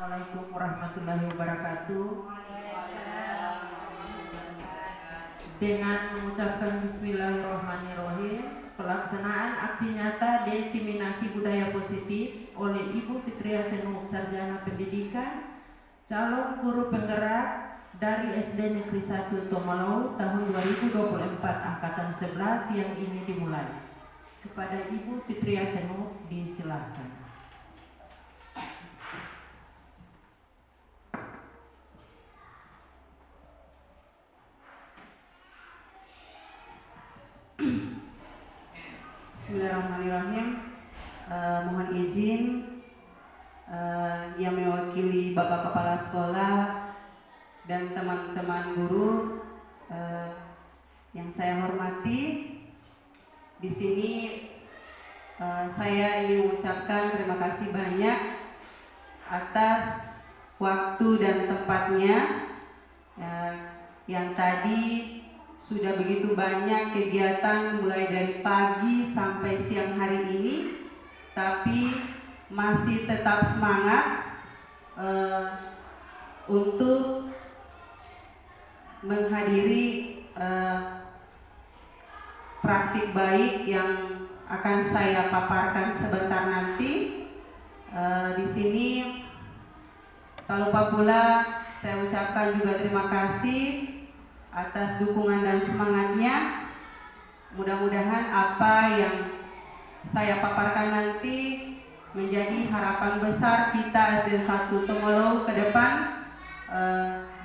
Assalamualaikum warahmatullahi wabarakatuh. Dengan mengucapkan Bismillahirrahmanirrahim, pelaksanaan aksi nyata diseminasi budaya positif oleh Ibu Fitria Senuk, Sarjana Pendidikan, calon guru penggerak dari SD Negeri 1 Tomolau tahun 2024 angkatan 11 yang ini dimulai. Kepada Ibu Fitria Senuk disilakan. Bismillahirrahmanirrahim. Mohon izin yang mewakili Bapak Kepala Sekolah dan teman-teman guru yang saya hormati. Di sini saya ingin mengucapkan terima kasih banyak atas waktu dan tempatnya yang tadi sudah begitu banyak kegiatan mulai dari pagi sampai siang hari ini, tapi masih tetap semangat untuk menghadiri praktik baik yang akan saya paparkan sebentar nanti. Di sini tak lupa pula saya ucapkan juga terima kasih atas dukungan dan semangatnya. Mudah-mudahan apa yang saya paparkan nanti menjadi harapan besar kita SD 1 Tomolau ke depan,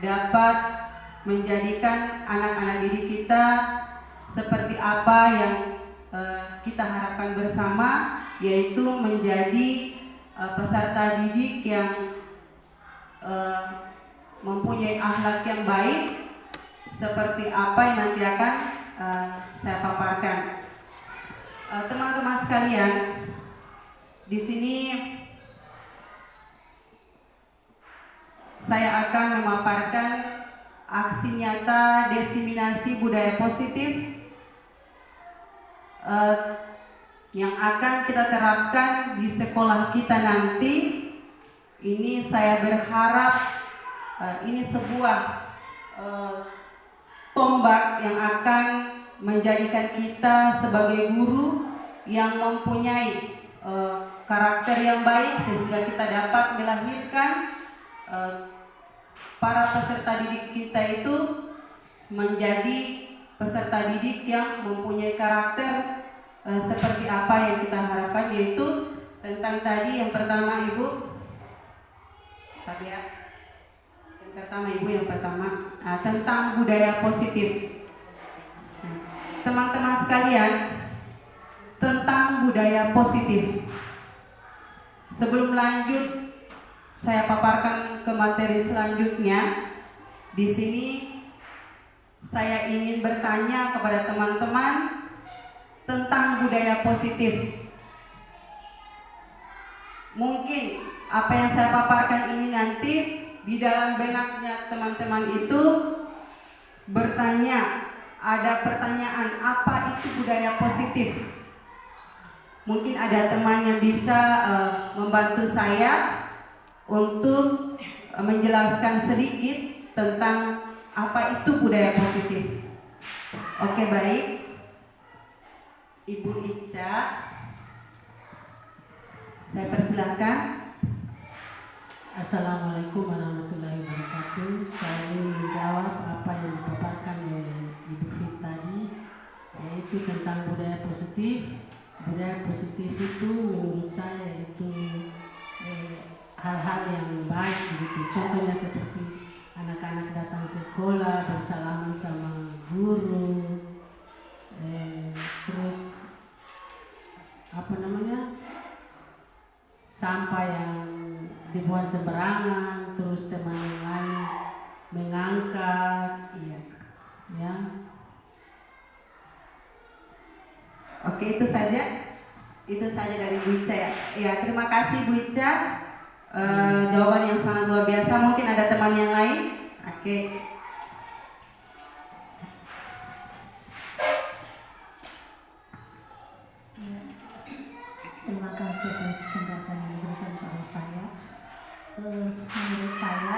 dapat menjadikan anak-anak didik kita seperti apa yang kita harapkan bersama, yaitu menjadi peserta didik yang mempunyai akhlak yang baik, seperti apa yang nanti akan saya paparkan. Teman-teman sekalian, di sini saya akan memaparkan aksi nyata diseminasi budaya positif yang akan kita terapkan di sekolah kita nanti. Ini saya berharap ini sebuah tombak yang akan menjadikan kita sebagai guru yang mempunyai karakter yang baik, sehingga kita dapat melahirkan para peserta didik kita itu menjadi peserta didik yang mempunyai karakter seperti apa yang kita harapkan, yaitu tentang tadi yang pertama Ibu tadi ya. Yang pertama tentang budaya positif. Teman-teman sekalian, tentang budaya positif. Sebelum lanjut saya paparkan ke materi selanjutnya, di sini saya ingin bertanya kepada teman-teman tentang budaya positif. Mungkin apa yang saya paparkan ini nanti di dalam benaknya teman-teman itu bertanya, ada pertanyaan, apa itu budaya positif? Mungkin ada teman yang bisa membantu saya untuk menjelaskan sedikit tentang apa itu budaya positif. Oke, baik. Ibu Ica, saya persilahkan. Assalamualaikum warahmatullahi wabarakatuh. Saya ingin menjawab apa yang dipaparkan oleh Ibu Fit tadi, yaitu tentang budaya positif. Budaya positif itu menurut saya itu hal-hal yang baik begitu. Contohnya seperti anak-anak datang sekolah bersalaman sama guru, terus sampah yang dibuang sembarangan, terus teman yang lain mengangkat, ya. Oke, itu saja dari Bu Ica ya. Ya, terima kasih Bu Ica. Jawaban yang sangat luar biasa. Mungkin ada teman yang lain. Oke. Terima kasih atas kesempatan yang diberikan kepada saya. menurut saya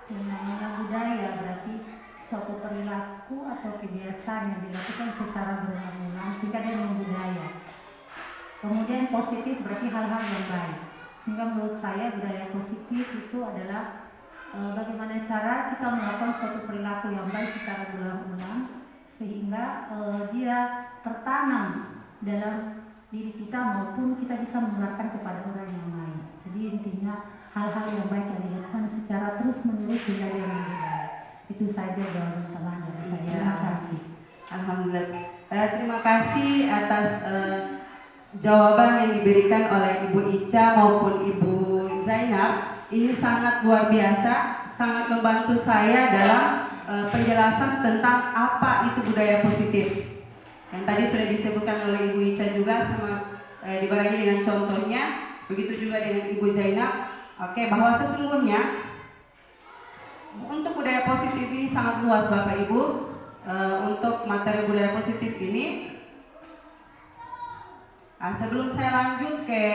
yang namanya budaya berarti suatu perilaku atau kebiasaan yang dilakukan secara berulang-ulang sehingga dia membudaya. Kemudian positif berarti hal-hal yang baik. Sehingga menurut saya budaya positif itu adalah bagaimana cara kita melakukan suatu perilaku yang baik secara berulang-ulang sehingga dia tertanam dalam diri kita maupun kita bisa menularkan kepada orang yang lain. Jadi intinya hal-hal yang baik yang dilakukan secara terus-menerus sehingga dia membudaya. Itu saja jawaban tambahan dari saya. Terima kasih. Alhamdulillah. Terima kasih atas jawaban yang diberikan oleh Ibu Ica maupun Ibu Zainab. Ini sangat luar biasa, sangat membantu saya dalam penjelasan tentang apa itu budaya positif. Yang tadi sudah disebutkan oleh Ibu Ica juga sama dibarengi dengan contohnya, begitu juga dengan Ibu Zainab. Oke, bahwa sesungguhnya untuk budaya positif ini sangat luas Bapak Ibu. Untuk materi budaya positif ini, sebelum saya lanjut ke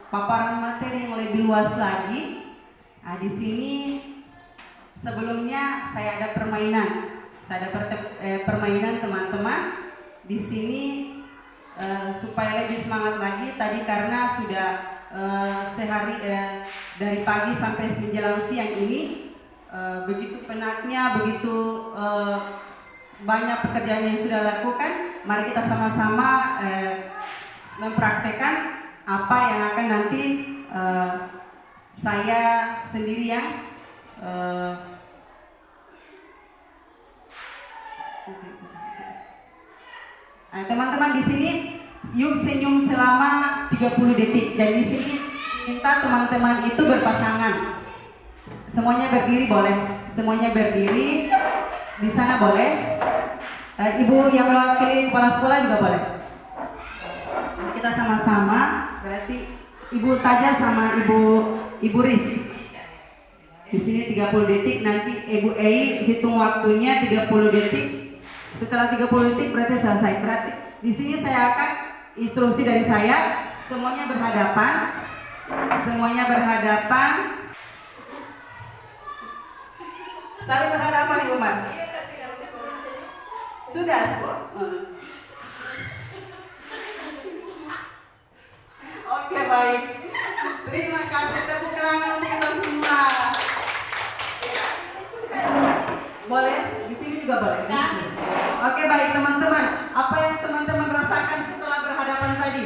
paparan materi yang lebih luas lagi, di sini sebelumnya saya ada permainan. Saya ada permainan teman-teman di sini supaya lebih semangat lagi. Tadi karena sudah sehari dari pagi sampai menjelang siang ini begitu penatnya, begitu banyak pekerjaan yang sudah lakukan. Mari kita sama-sama mempraktekkan apa yang akan nanti saya sendiri yang teman-teman di sini yuk senyum selama 30 detik. Dan di sini minta teman-teman itu berpasangan. Semuanya berdiri boleh. Semuanya berdiri. Di sana boleh. Ibu yang mewakili kepala sekolah juga boleh. Kita sama-sama. Berarti Ibu Taja sama Ibu Riz. Di sini 30 detik. Nanti Ibu Ei hitung waktunya 30 detik. Setelah 30 detik berarti selesai. Berarti di sini saya akan instruksi dari saya. Semuanya berhadapan. Semuanya berhadapan. Saling berhadapan Ibu Mat. Sudah. Oke, baik. Terima kasih, tepuk tangan untuk kita semua. Boleh? Di sini juga boleh. Oke, baik teman-teman. Apa yang teman-teman rasakan setelah berhadapan tadi?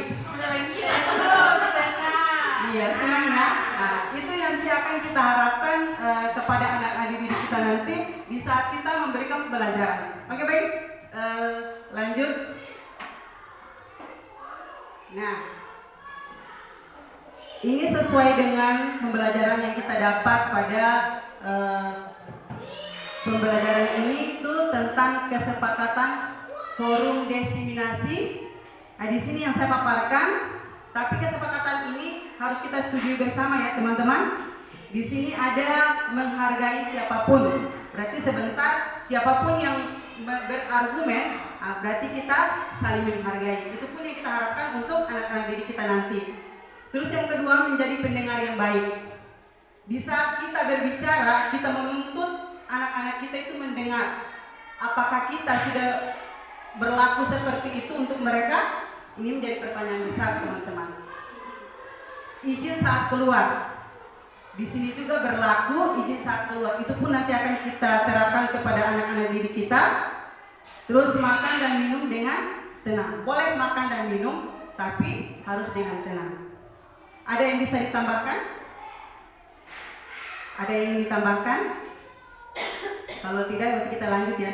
Iya, senang ya. Nah, itu nanti akan kita harapkan kepada anak-anak didik kita nanti di saat kita memberikan pembelajaran. Oke, baik. Lanjut. Nah, ini sesuai dengan pembelajaran yang kita dapat pada pembelajaran ini itu tentang kesepakatan forum diseminasi. Nah, di sini yang saya paparkan, tapi kesepakatan ini harus kita setujui bersama ya teman-teman. Di sini ada menghargai siapapun. Berarti sebentar siapapun yang berargumen, berarti kita saling menghargai. Itu pun yang kita harapkan untuk anak-anak didik kita nanti. Terus yang kedua, menjadi pendengar yang baik. Di saat kita berbicara, kita menuntut anak-anak kita itu mendengar. Apakah kita sudah berlaku seperti itu untuk mereka? Ini menjadi pertanyaan besar teman-teman. Izin saat keluar. Di sini juga berlaku izin saat keluar. Itu pun nanti akan kita terapkan kepada anak-anak didik kita. Terus makan dan minum dengan tenang. Boleh makan dan minum, tapi harus dengan tenang. Ada yang bisa ditambahkan? Ada yang ingin ditambahkan? Kalau tidak, nanti kita lanjut ya.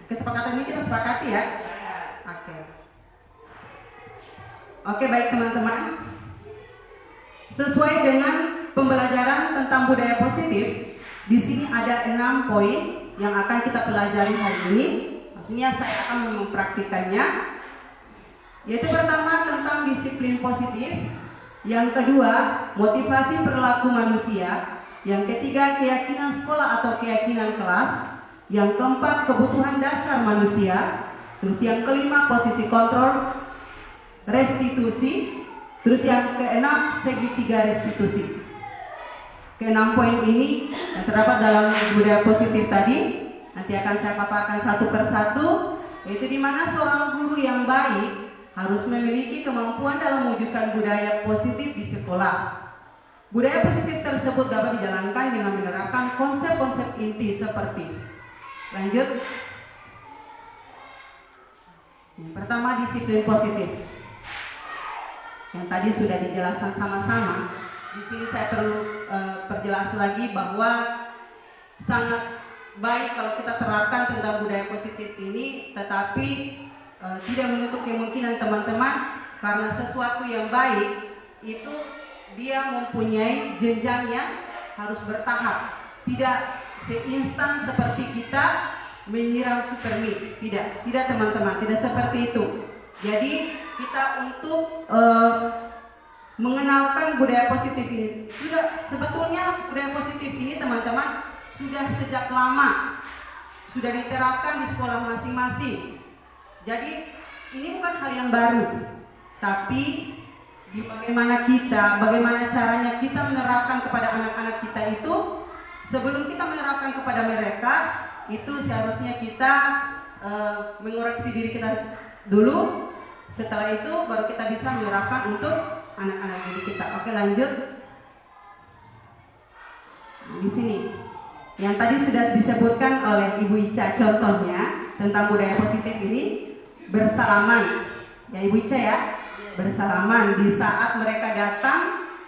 Kesepakatan ini kita sepakati ya. Oke, baik teman-teman. Sesuai dengan pembelajaran tentang budaya positif, di sini ada 6 poin yang akan kita pelajari hari ini. Maksudnya saya akan mempraktikannya. Yaitu pertama tentang disiplin positif, yang kedua motivasi perilaku manusia, yang ketiga keyakinan sekolah atau keyakinan kelas, yang keempat kebutuhan dasar manusia, terus yang kelima posisi kontrol restitusi, terus yang keenam segitiga restitusi. Keenam poin ini yang terdapat dalam budaya positif tadi nanti akan saya paparkan satu persatu, yaitu di mana seorang guru yang baik harus memiliki kemampuan dalam mewujudkan budaya positif di sekolah. Budaya positif tersebut dapat dijalankan dengan menerapkan konsep-konsep inti seperti, lanjut. Yang pertama, disiplin positif. Yang tadi sudah dijelaskan sama-sama. Di sini saya perlu perjelas lagi bahwa sangat baik kalau kita terapkan tentang budaya positif ini, tetapi tidak menutup kemungkinan teman-teman, karena sesuatu yang baik itu dia mempunyai jenjangnya, harus bertahap, tidak seinstan seperti kita menyiram supermit, tidak teman-teman, tidak seperti itu. Jadi kita untuk mengenalkan budaya positif ini, sudah sebetulnya budaya positif ini teman-teman sudah sejak lama sudah diterapkan di sekolah masing-masing. Jadi ini bukan hal yang baru, tapi di bagaimana caranya kita menerapkan kepada anak-anak kita itu. Sebelum kita menerapkan kepada mereka, itu seharusnya kita mengoreksi diri kita dulu. Setelah itu baru kita bisa menerapkan untuk anak-anak didik kita. Oke, lanjut. Nah, di sini yang tadi sudah disebutkan oleh Ibu Ica, contohnya tentang budaya positif ini, bersalaman. Ya Ibu Ica ya, bersalaman di saat mereka datang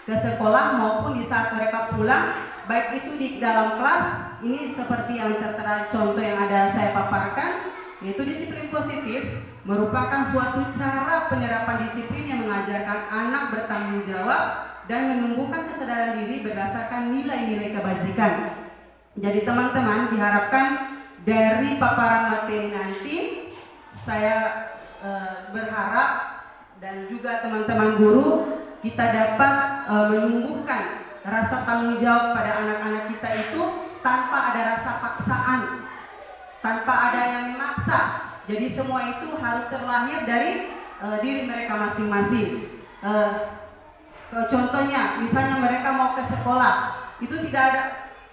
ke sekolah maupun di saat mereka pulang, baik itu di dalam kelas. Ini seperti yang tertera contoh yang ada saya paparkan, yaitu disiplin positif merupakan suatu cara penerapan disiplin yang mengajarkan anak bertanggung jawab dan menumbuhkan kesadaran diri berdasarkan nilai-nilai kebajikan. Jadi teman-teman diharapkan dari paparan materi nanti, saya berharap dan juga teman-teman guru, kita dapat menumbuhkan rasa tanggung jawab pada anak-anak kita itu tanpa ada rasa paksaan, tanpa ada yang memaksa. Jadi semua itu harus terlahir dari diri mereka masing-masing. Contohnya, misalnya mereka mau ke sekolah, itu tidak ada,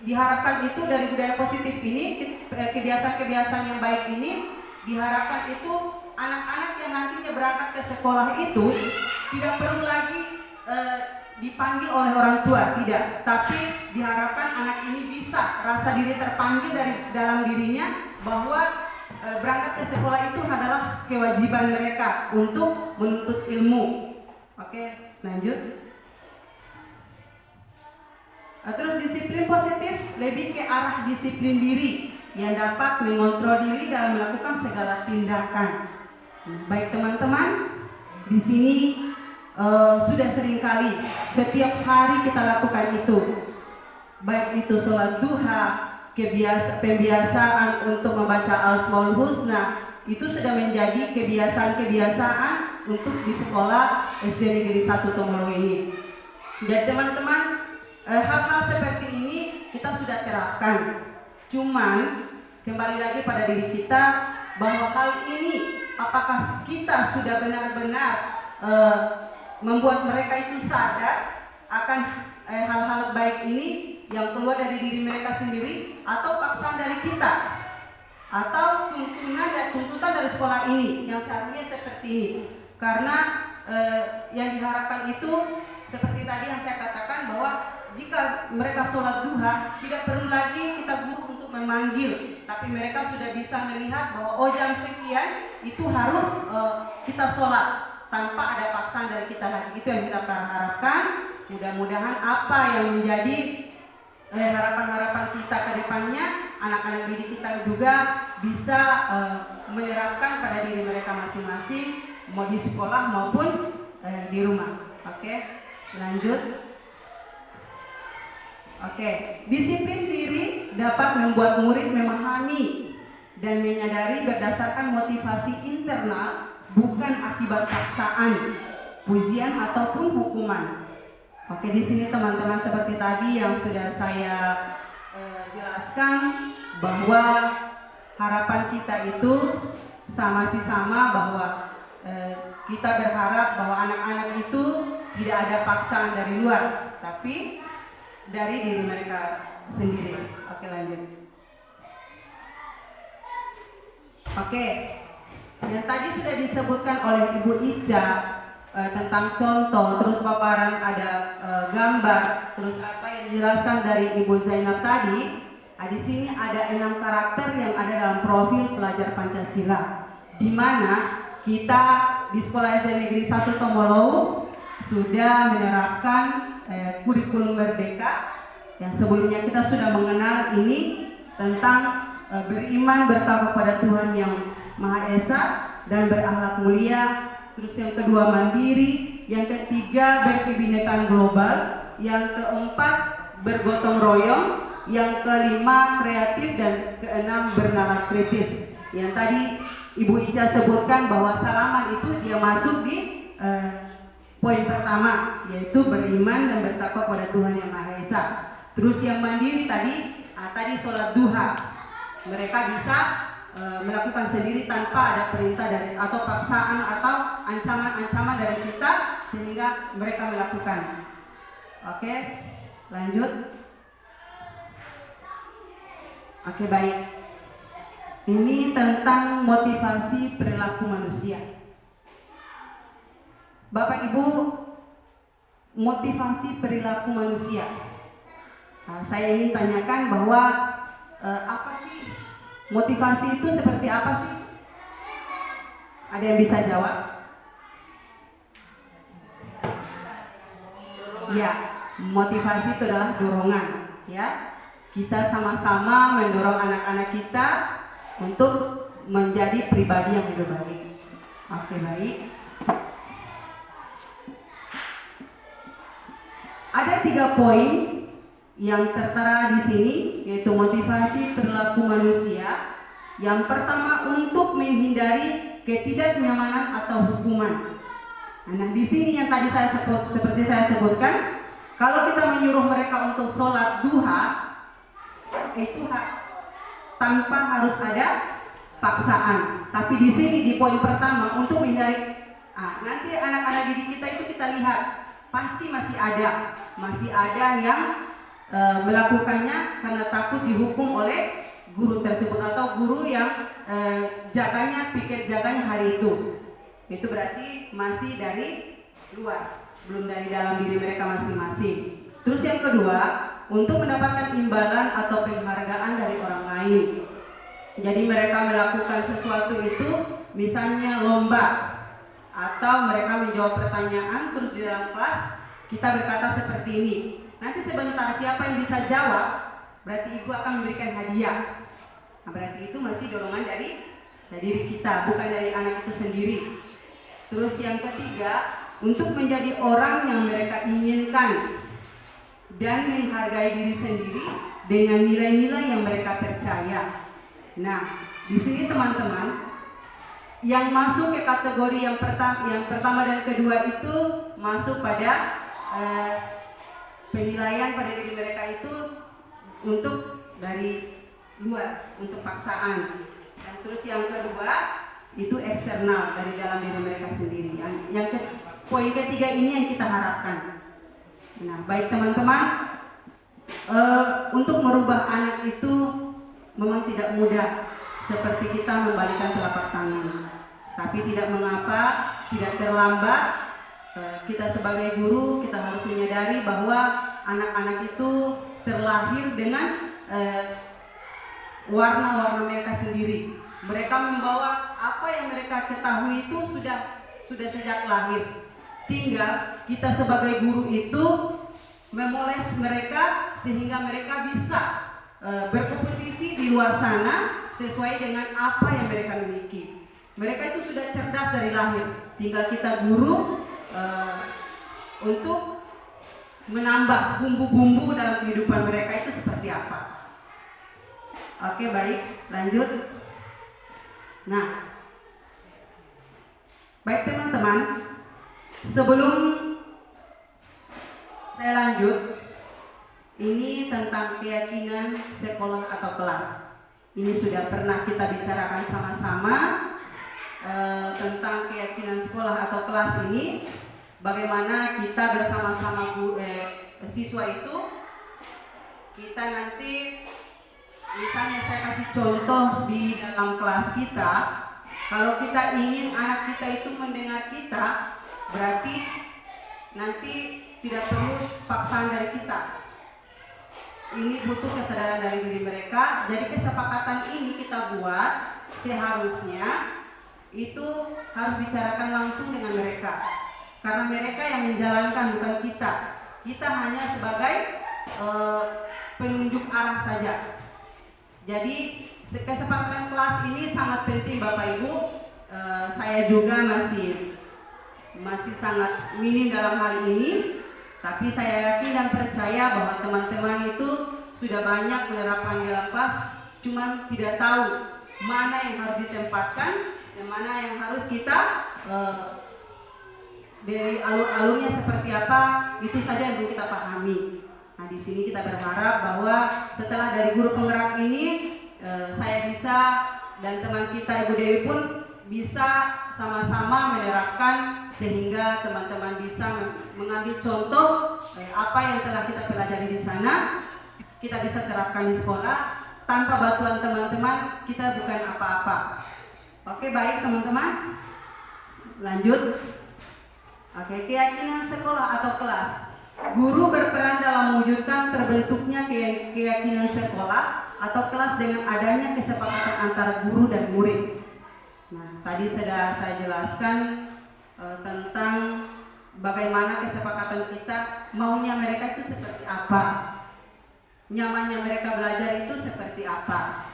diharapkan itu dari budaya positif ini, kebiasaan-kebiasaan yang baik ini, diharapkan itu anak-anak yang nantinya berangkat ke sekolah itu tidak perlu lagi dipanggil oleh orang tua, tidak, tapi diharapkan anak ini bisa rasa diri terpanggil dari dalam dirinya bahwa berangkat ke sekolah itu adalah kewajiban mereka untuk menuntut ilmu. Oke, lanjut. Terus disiplin positif lebih ke arah disiplin diri yang dapat mengontrol diri dalam melakukan segala tindakan. Baik teman-teman, di sini sudah sering kali setiap hari kita lakukan itu, baik itu sholat duha, pembiasaan untuk membaca Asmaul Husna, itu sudah menjadi kebiasaan-kebiasaan untuk di sekolah SD Negeri 1 Tomolo ini. Jadi teman-teman, hal-hal seperti ini kita sudah terapkan. Cuman kembali lagi pada diri kita bahwa hal ini apakah kita sudah benar-benar membuat mereka itu sadar akan hal-hal baik ini yang keluar dari diri mereka sendiri, atau paksaan dari kita, atau tuntutan dari sekolah ini yang seharusnya seperti ini. Karena yang diharapkan itu seperti tadi yang saya katakan, bahwa jika mereka sholat duha, tidak perlu lagi kita guru untuk memanggil, tapi mereka sudah bisa melihat bahwa jam sekian itu harus kita sholat tanpa ada paksaan dari kita lagi. Itu yang kita harapkan. Mudah-mudahan apa yang menjadi harapan-harapan kita ke depannya, anak-anak didik kita juga bisa menerapkan pada diri mereka masing-masing, mau di sekolah maupun di rumah. Oke, lanjut. Oke, disiplin diri dapat membuat murid memahami dan menyadari berdasarkan motivasi internal, bukan akibat paksaan, pujian ataupun hukuman. Oke, di sini teman-teman seperti tadi yang sudah saya jelaskan, bahwa harapan kita itu sama bahwa kita berharap bahwa anak-anak itu tidak ada paksaan dari luar, tapi dari diri mereka sendiri. Oke, lanjut. Oke, yang tadi sudah disebutkan oleh Ibu Ica tentang contoh, terus paparan ada gambar, terus apa yang dijelaskan dari Ibu Zainab tadi. Di sini ada 6 karakter yang ada dalam profil pelajar Pancasila, di mana kita di Sekolah SD Negeri 1 Tomolow sudah menerapkan kurikulum merdeka yang sebelumnya kita sudah mengenal ini tentang beriman, bertakwa kepada Tuhan yang Maha Esa dan berakhlak mulia. Terus yang kedua mandiri, yang ketiga berkebinekaan global, yang keempat bergotong royong, yang kelima kreatif, dan keenam bernalar kritis. Yang tadi Ibu Ica sebutkan bahwa salaman itu dia masuk di poin pertama, yaitu beriman dan bertakwa kepada Tuhan yang Maha Esa. Terus yang mandiri tadi sholat duha. Mereka bisa melakukan sendiri tanpa ada perintah dari atau paksaan atau ancaman-ancaman dari kita, sehingga mereka melakukan. Oke, lanjut. Oke, baik. Ini tentang motivasi perilaku manusia. Bapak Ibu, motivasi perilaku manusia. Saya ingin tanyakan bahwa apa sih motivasi itu, seperti apa sih? Ada yang bisa jawab? Ya, motivasi itu adalah dorongan, ya. Kita sama-sama mendorong anak-anak kita untuk menjadi pribadi yang lebih baik. Oke, baik. Ada 3 poin yang tertera di sini, yaitu motivasi perilaku manusia. Yang pertama, untuk menghindari ketidaknyamanan atau hukuman. Nah, di sini yang tadi seperti saya sebutkan, kalau kita menyuruh mereka untuk sholat duha, itu tanpa harus ada paksaan. Tapi di sini di poin pertama, untuk menghindari, nanti anak-anak didik kita itu kita lihat pasti masih ada yang melakukannya karena takut dihukum oleh guru tersebut atau guru yang piket jaganya hari itu. Itu berarti masih dari luar, belum dari dalam diri mereka masing-masing. Terus yang kedua, untuk mendapatkan imbalan atau penghargaan dari orang lain. Jadi mereka melakukan sesuatu itu, misalnya lomba, atau mereka menjawab pertanyaan, terus di dalam kelas kita berkata seperti ini. Nanti sebentar siapa yang bisa jawab, berarti ibu akan memberikan hadiah. Nah, berarti itu masih dorongan dari diri kita, bukan dari anak itu sendiri. Terus yang ketiga, untuk menjadi orang yang mereka inginkan dan menghargai diri sendiri dengan nilai-nilai yang mereka percaya. Nah, di sini teman-teman, yang masuk ke kategori yang pertama dan kedua itu masuk pada penilaian pada diri mereka itu untuk dari luar, untuk paksaan. Dan terus yang kedua itu eksternal, dari dalam diri mereka sendiri. Poin ketiga ini yang kita harapkan. Nah, baik teman-teman, untuk merubah anak itu memang tidak mudah, seperti kita membalikan telapak tangan. Tapi tidak mengapa, tidak terlambat. Kita sebagai guru, kita harus menyadari bahwa anak-anak itu terlahir dengan warna-warna mereka sendiri. Mereka membawa apa yang mereka ketahui itu sudah sejak lahir. Tinggal kita sebagai guru itu memoles mereka sehingga mereka bisa berkompetisi di luar sana sesuai dengan apa yang mereka miliki. Mereka itu sudah cerdas dari lahir. Tinggal kita guru untuk menambah bumbu-bumbu dalam kehidupan mereka itu seperti apa. Oke, baik, lanjut. Nah, baik teman-teman, sebelum saya lanjut, ini tentang keyakinan sekolah atau kelas. Ini sudah pernah kita bicarakan sama-sama tentang keyakinan sekolah atau kelas ini. Bagaimana kita bersama-sama siswa itu kita nanti, misalnya saya kasih contoh di dalam kelas kita, kalau kita ingin anak kita itu mendengar kita, berarti nanti tidak perlu paksaan dari kita. Ini butuh kesadaran dari diri mereka. Jadi kesepakatan ini kita buat seharusnya itu harus bicarakan langsung dengan mereka, karena mereka yang menjalankan, bukan kita. Kita hanya sebagai penunjuk arah saja. Jadi kesepakatan kelas ini sangat penting Bapak Ibu. Saya juga masih sangat minim dalam hal ini, tapi saya yakin dan percaya bahwa teman-teman itu sudah banyak menerapkan di dalam kelas, cuman tidak tahu mana yang harus ditempatkan dan mana yang harus kita dari alur-alurnya seperti apa, itu saja yang perlu kita pahami. Nah, di sini kita berharap bahwa setelah dari guru penggerak ini, saya bisa dan teman kita Ibu Dewi pun bisa sama-sama menerapkan sehingga teman-teman bisa mengambil contoh apa yang telah kita pelajari di sana, kita bisa terapkan di sekolah. Tanpa bantuan teman-teman kita bukan apa-apa. Oke, baik teman-teman, lanjut. Oke, keyakinan sekolah atau kelas. Guru berperan dalam mewujudkan terbentuknya keyakinan sekolah atau kelas dengan adanya kesepakatan antara guru dan murid. Nah, tadi sudah saya jelaskan tentang bagaimana kesepakatan kita, maunya mereka itu seperti apa, nyamannya mereka belajar itu seperti apa.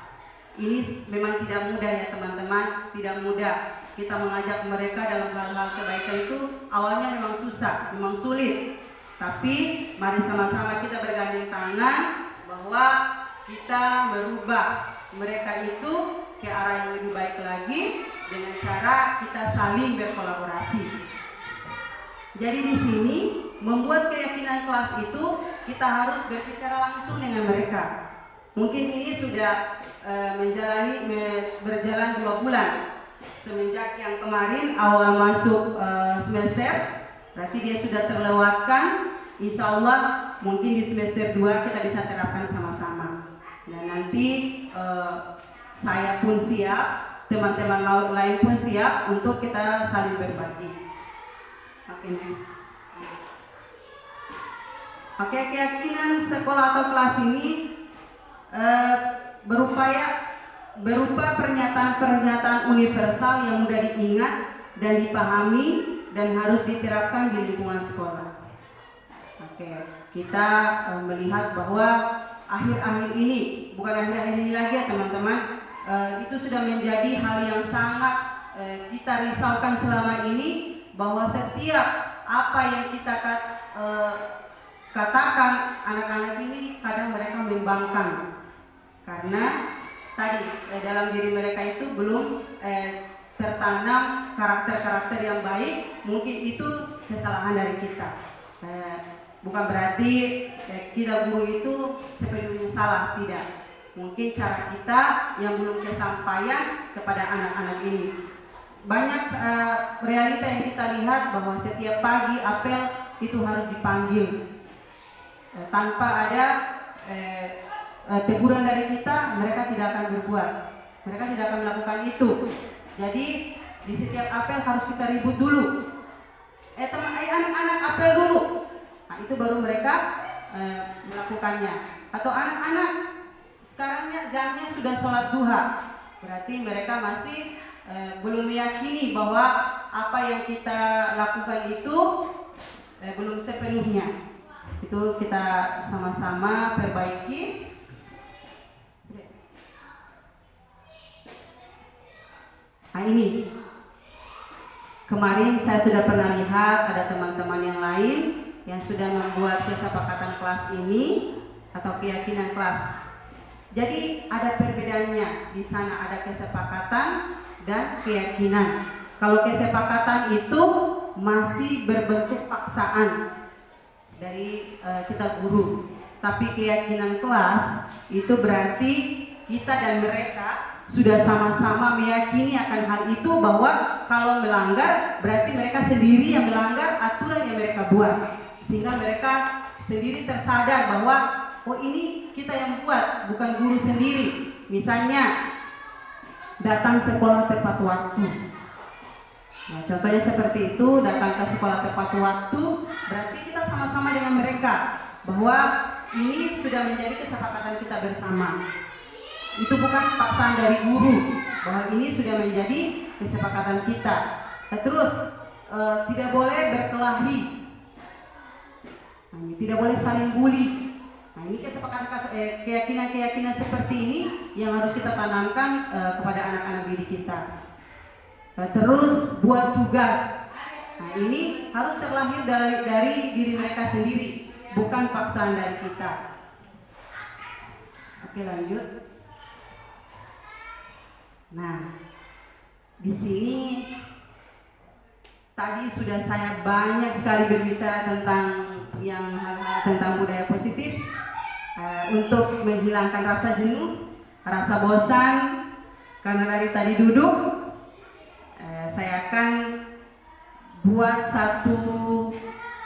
Ini memang tidak mudah ya teman-teman, tidak mudah. Kita mengajak mereka dalam hal-hal kebaikan itu awalnya memang susah, memang sulit. Tapi mari sama-sama kita bergandeng tangan bahwa kita merubah mereka itu ke arah yang lebih baik lagi dengan cara kita saling berkolaborasi. Jadi di sini membuat keyakinan kelas itu kita harus berbicara langsung dengan mereka. Mungkin ini sudah berjalan 2 bulan semenjak yang kemarin awal masuk semester, berarti dia sudah terlewatkan. Insya Allah mungkin di semester 2 kita bisa terapkan sama-sama. Dan nanti saya pun siap, teman-teman lain pun siap untuk kita saling berbagi. Oke, next. Oke, keyakinan sekolah atau kelas ini berupa pernyataan-pernyataan universal yang mudah diingat dan dipahami dan harus diterapkan di lingkungan sekolah. Oke, kita melihat bahwa akhir-akhir ini, bukan akhir-akhir ini lagi ya teman-teman, itu sudah menjadi hal yang sangat kita risaukan selama ini, bahwa setiap apa yang kita katakan anak-anak ini kadang mereka membangkang, karena tadi dalam diri mereka itu belum tertanam karakter-karakter yang baik. Mungkin itu kesalahan dari kita. Bukan berarti kita guru itu sepenuhnya salah, tidak. Mungkin cara kita yang belum kesampaian kepada anak-anak ini. Banyak realita yang kita lihat bahwa setiap pagi apel itu harus dipanggil. Tanpa ada teguran dari kita, mereka tidak akan berbuat. Mereka tidak akan melakukan itu. Jadi di setiap apel harus kita ribut dulu. Anak-anak apel dulu. Nah, itu baru mereka melakukannya. Atau anak-anak sekarang jamnya sudah sholat duha, berarti mereka masih belum meyakini bahwa apa yang kita lakukan itu belum sepenuhnya. Itu kita sama-sama perbaiki. Nah, ini kemarin saya sudah pernah lihat ada teman-teman yang lain yang sudah membuat kesepakatan kelas ini atau keyakinan kelas. Jadi ada perbedaannya. Di sana ada kesepakatan dan keyakinan. Kalau kesepakatan itu masih berbentuk paksaan dari kita guru, tapi keyakinan kelas itu berarti kita dan mereka sudah sama-sama meyakini akan hal itu, bahwa kalau melanggar berarti mereka sendiri yang melanggar aturan yang mereka buat, sehingga mereka sendiri tersadar bahwa oh ini kita yang buat, bukan guru sendiri. Misalnya datang sekolah tepat waktu. Nah, contohnya seperti itu, datang ke sekolah tepat waktu, berarti kita sama-sama dengan mereka bahwa ini sudah menjadi kesepakatan kita bersama. Itu bukan paksaan dari guru, bahwa ini sudah menjadi kesepakatan kita. Nah, terus tidak boleh berkelahi, nah, tidak boleh saling bully. Nah, ini kesepakatan keyakinan-keyakinan seperti ini yang harus kita tanamkan kepada anak-anak didik kita. Nah, terus buat tugas. Nah, ini harus terlahir dari diri mereka sendiri, bukan paksaan dari kita. Oke, lanjut. Nah, di sini tadi sudah saya banyak sekali berbicara tentang hal-hal tentang budaya positif untuk menghilangkan rasa jenuh, rasa bosan karena dari tadi duduk. Saya akan buat satu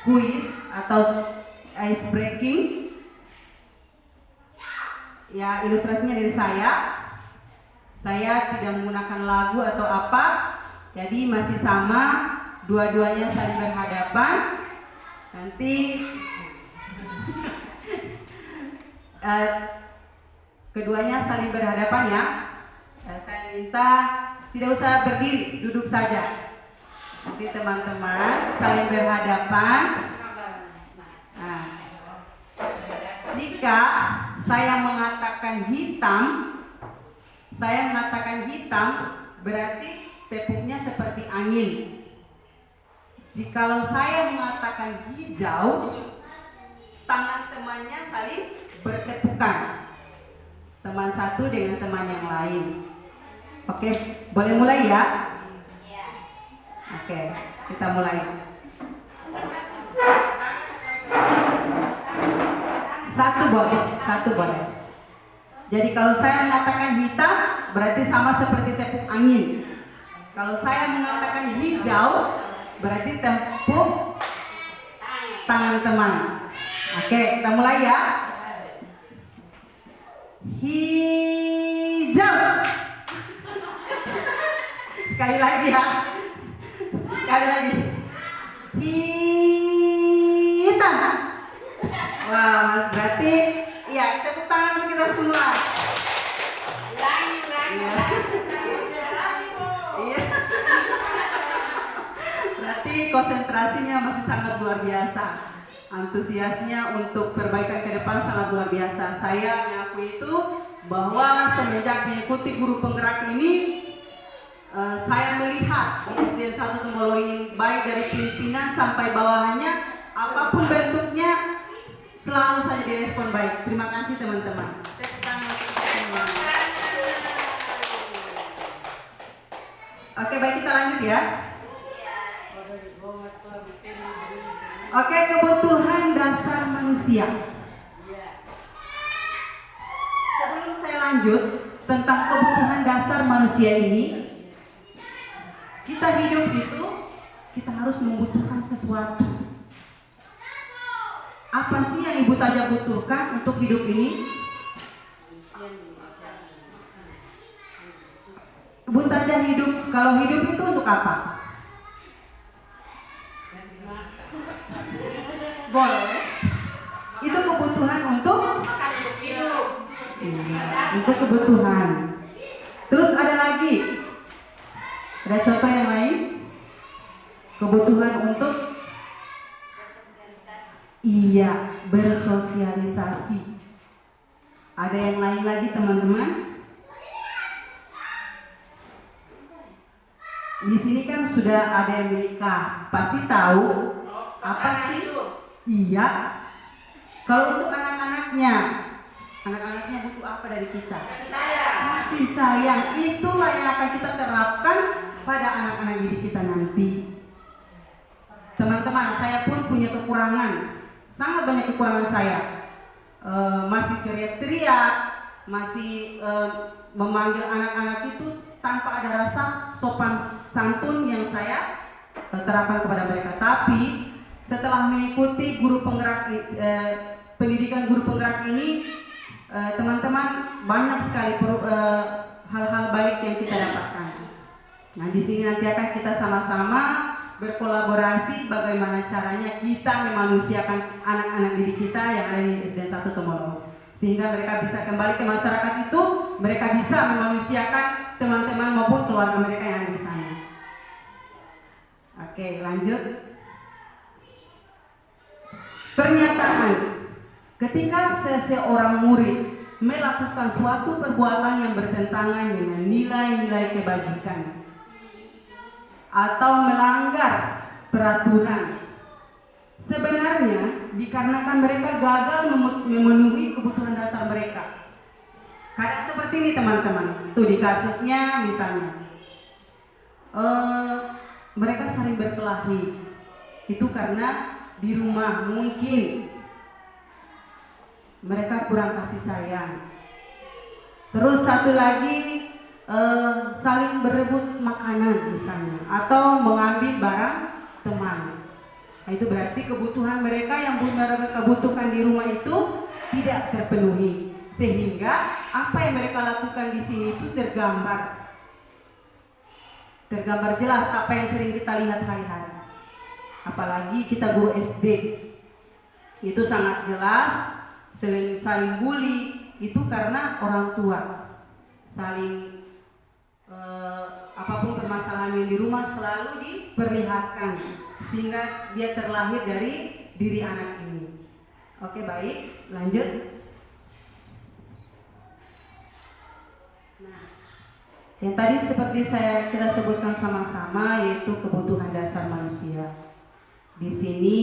kuis atau ice breaking. Ya, ilustrasinya dari saya. Saya tidak menggunakan lagu atau apa, jadi masih sama, dua-duanya saling berhadapan. Nanti keduanya saling berhadapan ya. Saya minta tidak usah berdiri, duduk saja. Nanti teman-teman saling berhadapan. Nah, jika saya mengatakan hitam, berarti tepuknya seperti angin. Jikalau saya mengatakan hijau, tangan temannya saling bertepukan. Teman satu dengan teman yang lain. Oke, boleh mulai ya? Oke, kita mulai. Satu boleh. Jadi kalau saya mengatakan hitam, berarti sama seperti tepuk angin. Kalau saya mengatakan hijau, berarti tepuk tangan teman. Oke, kita mulai ya. Hijau. Sekali lagi ya. Sekali lagi. Hitam. Wah, Mas, berarti ya tepuk tangan untuk kita semua. Iya. Berarti konsentrasinya masih sangat luar biasa. Antusiasnya untuk perbaikan ke depan sangat luar biasa. Saya mengakui itu bahwa semenjak mengikuti guru penggerak ini, saya melihat di SD 1 Tembolo ini baik dari pimpinan sampai bawahannya, apapun bentuknya selalu saja direspon baik. Terima kasih teman-teman. Oke, baik, kita lanjut ya. Oke, kebutuhan dasar manusia. Sebelum saya lanjut tentang kebutuhan dasar manusia ini, kita hidup itu kita harus membutuhkan sesuatu. Apa sih yang Ibu Taja butuhkan untuk hidup ini? Ibu Taja hidup, kalau hidup itu untuk apa? Boleh. Itu kebutuhan untuk kebutuhan. Terus ada lagi. Ada contoh yang lain? Kebutuhan untuk bersosialisasi. Ada yang lain lagi teman-teman? Di sini kan sudah ada yang menikah, pasti tahu apa sih? Iya. Kalau untuk anak-anaknya butuh apa dari kita? Kasih sayang. Itulah yang akan kita terapkan pada anak-anak didik kita nanti. Teman-teman, saya pun punya kekurangan. Sangat banyak kekurangan saya. Masih teriak-teriak, masih memanggil anak-anak itu tanpa ada rasa sopan santun yang saya terapkan kepada mereka. Tapi setelah mengikuti guru penggerak pendidikan guru penggerak ini, teman-teman, banyak sekali hal-hal baik yang kita dapatkan. Nah, di sini nanti akan kita sama-sama berkolaborasi bagaimana caranya kita memanusiakan anak-anak didik kita yang ada di SDN 1 Tomolo, sehingga mereka bisa kembali ke masyarakat itu, mereka bisa memanusiakan teman-teman maupun keluarga mereka yang ada di sana. Oke, lanjut. Pernyataan: ketika seseorang murid melakukan suatu perbuatan yang bertentangan dengan nilai-nilai kebajikan atau melanggar peraturan, sebenarnya dikarenakan mereka gagal memenuhi kebutuhan dasar mereka. Kadang seperti ini teman-teman, studi kasusnya misalnya, mereka saling berkelahi. Itu karena di rumah mungkin mereka kurang kasih sayang. Terus satu lagi, saling berebut makanan misalnya, atau mengambil barang teman. Nah, itu berarti kebutuhan mereka yang mereka butuhkan di rumah itu tidak terpenuhi, sehingga apa yang mereka lakukan di sini itu tergambar jelas apa yang sering kita lihat hari-hari. Apalagi kita guru SD, itu sangat jelas saling bully itu karena orang tua saling apapun permasalahan yang di rumah selalu diperlihatkan, sehingga dia terlahir dari diri anak ini. Oke, baik, lanjut. Nah, yang tadi seperti kita sebutkan sama-sama, yaitu kebutuhan dasar manusia. Di sini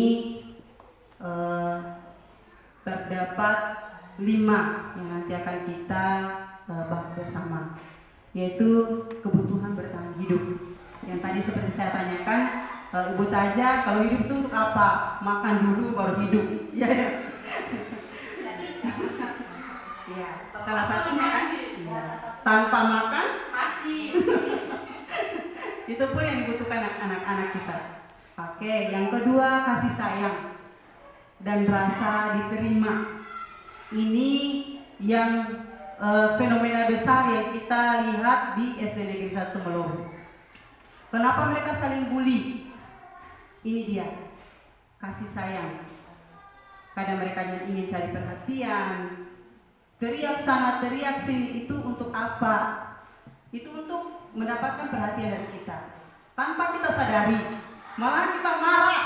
terdapat 5 yang nanti akan kita bahas bersama, yaitu kebutuhan bertahan hidup. Yang tadi seperti saya tanyakan, Ibu Taja, kalau hidup itu untuk apa? Makan dulu baru hidup. Ya, ya. Ya, salah satunya kan? Ya. Tanpa makan mati. Itu pun yang dibutuhkan anak-anak kita. Oke, yang kedua, kasih sayang dan rasa diterima. Ini yang fenomena besar yang kita lihat di SD Negeri 1 Meloro. Kenapa mereka saling bully? Ini dia, kasih sayang. Kadang mereka ingin cari perhatian, teriak sana, teriak sini. Itu untuk apa? Itu untuk mendapatkan perhatian dari kita. Tanpa kita sadari, malah kita marah,